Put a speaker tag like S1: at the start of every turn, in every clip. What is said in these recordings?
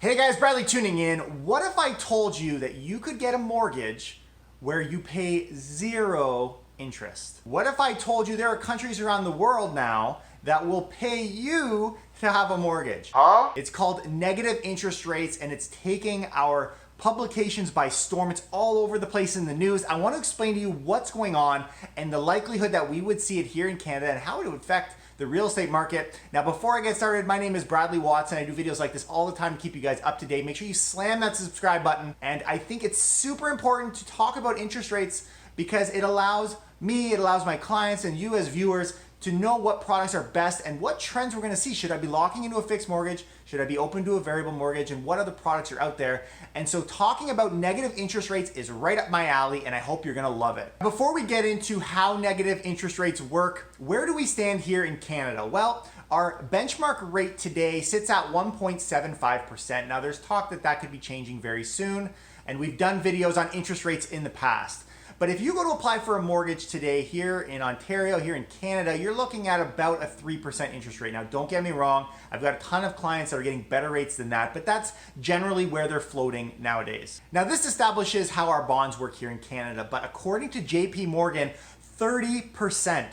S1: Hey guys, Bradley tuning in. What if I told you that you could get a mortgage where you pay zero interest? What if I told you there are countries around the world now that will pay you to have a mortgage?
S2: Huh?
S1: It's called negative interest rates, and it's taking our publications by storm. It's all over the place in the news. I want to explain to you what's going on and the likelihood that we would see it here in Canada and how it would affect the real estate market. Now, before I get started, my name is Bradley Watson. I do videos like this all the time to keep you guys up to date. Make sure you slam that subscribe button. And I think it's super important to talk about interest rates because it allows me, it allows my clients and you as viewers to know what products are best and what trends we're gonna see. Should I be locking into a fixed mortgage? Should I be open to a variable mortgage? And what other products are out there? And so talking about negative interest rates is right up my alley, and I hope you're gonna love it. Before we get into how negative interest rates work, where do we stand here in Canada? Well, our benchmark rate today sits at 1.75%. Now there's talk that that could be changing very soon, and we've done videos on interest rates in the past. But if you go to apply for a mortgage today here in Ontario, here in Canada, you're looking at about a 3% interest rate. Now, don't get me wrong, I've got a ton of clients that are getting better rates than that, but that's generally where they're floating nowadays. Now, this establishes how our bonds work here in Canada, but according to JP Morgan, 30%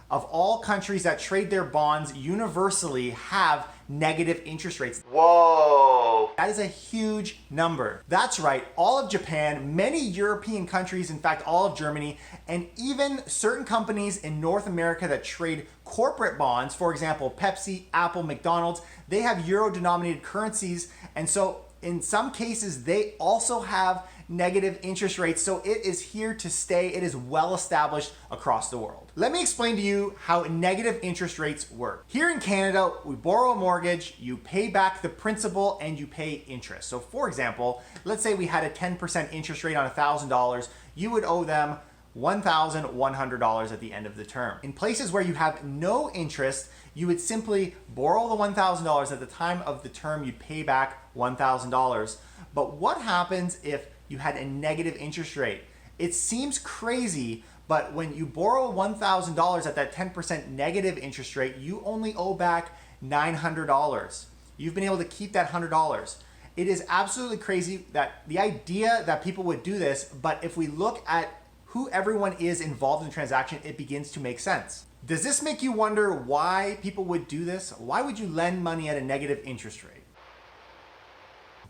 S1: of all countries that trade their bonds universally have negative interest rates.
S2: Whoa.
S1: That is a huge number. That's right, all of Japan, many European countries, in fact, all of Germany, and even certain companies in North America that trade corporate bonds, for example, Pepsi, Apple, McDonald's, they have euro-denominated currencies, and so in some cases, they also have negative interest rates, so it is here to stay. It is well established across the world. Let me explain to you how negative interest rates work. Here in Canada, we borrow a mortgage, you pay back the principal, and you pay interest. So for example, let's say we had a 10% interest rate on $1,000, you would owe them $1,100 at the end of the term. In places where you have no interest, you would simply borrow the $1,000 at the time of the term, you'd pay back $1,000. But what happens if you had a negative interest rate? It seems crazy, but when you borrow $1,000 at that 10% negative interest rate, you only owe back $900. You've been able to keep that $100. It is absolutely crazy that the idea that people would do this, but if we look at who everyone is involved in the transaction, it begins to make sense. Does this make you wonder why people would do this? Why would you lend money at a negative interest rate?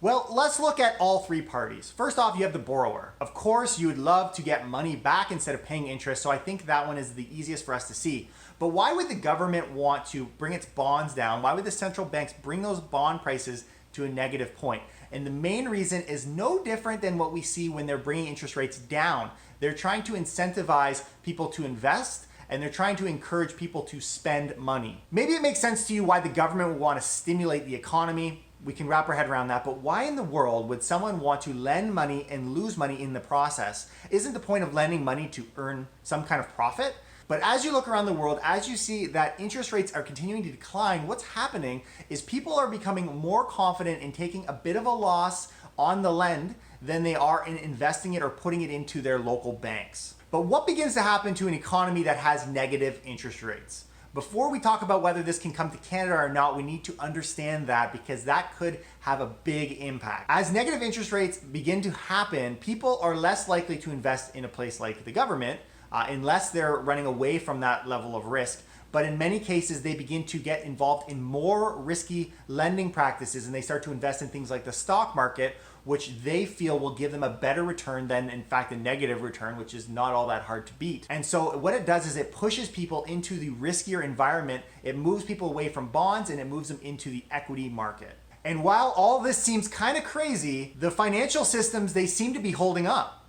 S1: Well, let's look at all three parties. First off, you have the borrower. Of course, you would love to get money back instead of paying interest, so I think that one is the easiest for us to see. But why would the government want to bring its bonds down? Why would the central banks bring those bond prices to a negative point? And the main reason is no different than what we see when they're bringing interest rates down. They're trying to incentivize people to invest, and they're trying to encourage people to spend money. Maybe it makes sense to you why the government would want to stimulate the economy. We can wrap our head around that, but why in the world would someone want to lend money and lose money in the process? Isn't the point of lending money to earn some kind of profit? But as you look around the world, as you see that interest rates are continuing to decline, what's happening is people are becoming more confident in taking a bit of a loss on the lend than they are in investing it or putting it into their local banks. But what begins to happen to an economy that has negative interest rates? Before we talk about whether this can come to Canada or not, we need to understand that because that could have a big impact. As negative interest rates begin to happen, people are less likely to invest in a place like the government unless they're running away from that level of risk. But in many cases, they begin to get involved in more risky lending practices and they start to invest in things like the stock market, which they feel will give them a better return than, in fact, a negative return, which is not all that hard to beat. And so what it does is it pushes people into the riskier environment. It moves people away from bonds and it moves them into the equity market. And while all this seems kind of crazy, the financial systems, they seem to be holding up.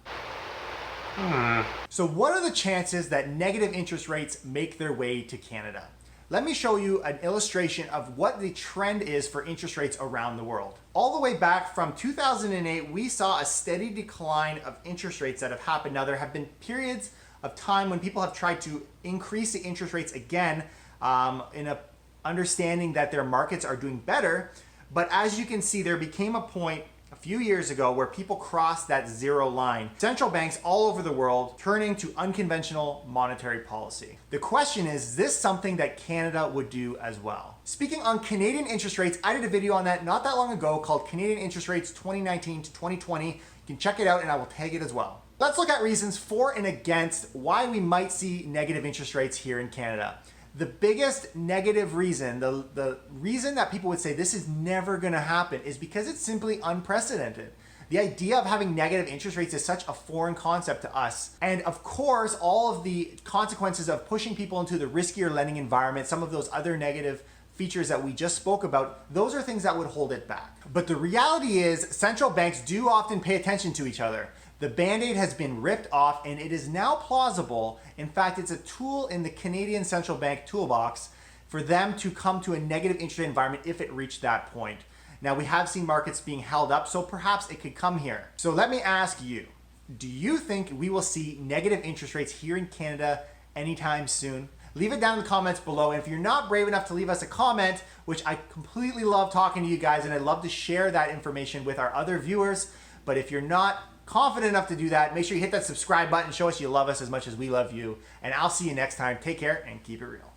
S1: So what are the chances that negative interest rates make their way to Canada? Let me show you an illustration of what the trend is for interest rates around the world. All the way back from 2008, we saw a steady decline of interest rates that have happened. Now, there have been periods of time when people have tried to increase the interest rates again in a understanding that their markets are doing better. But as you can see, there became a point a few years ago where people crossed that zero line. Central banks all over the world turning to unconventional monetary policy. The question is this something that Canada would do as well? Speaking on Canadian interest rates, I did a video on that not that long ago called Canadian Interest Rates 2019 to 2020. You can check it out and I will tag it as well. Let's look at reasons for and against why we might see negative interest rates here in Canada. The biggest negative reason, the reason that people would say this is never going to happen is because it's simply unprecedented. The idea of having negative interest rates is such a foreign concept to us. And of course, all of the consequences of pushing people into the riskier lending environment, some of those other negative features that we just spoke about, those are things that would hold it back. But the reality is central banks do often pay attention to each other. The Band-Aid has been ripped off and it is now plausible. In fact, it's a tool in the Canadian Central Bank toolbox for them to come to a negative interest rate environment if it reached that point. Now we have seen markets being held up, so perhaps it could come here. So let me ask you, do you think we will see negative interest rates here in Canada anytime soon? Leave it down in the comments below. And if you're not brave enough to leave us a comment, which I completely love talking to you guys and I'd love to share that information with our other viewers, but if you're not confident enough to do that, make sure you hit that subscribe button, show us you love us as much as we love you, and I'll see you next time. Take care and keep it real.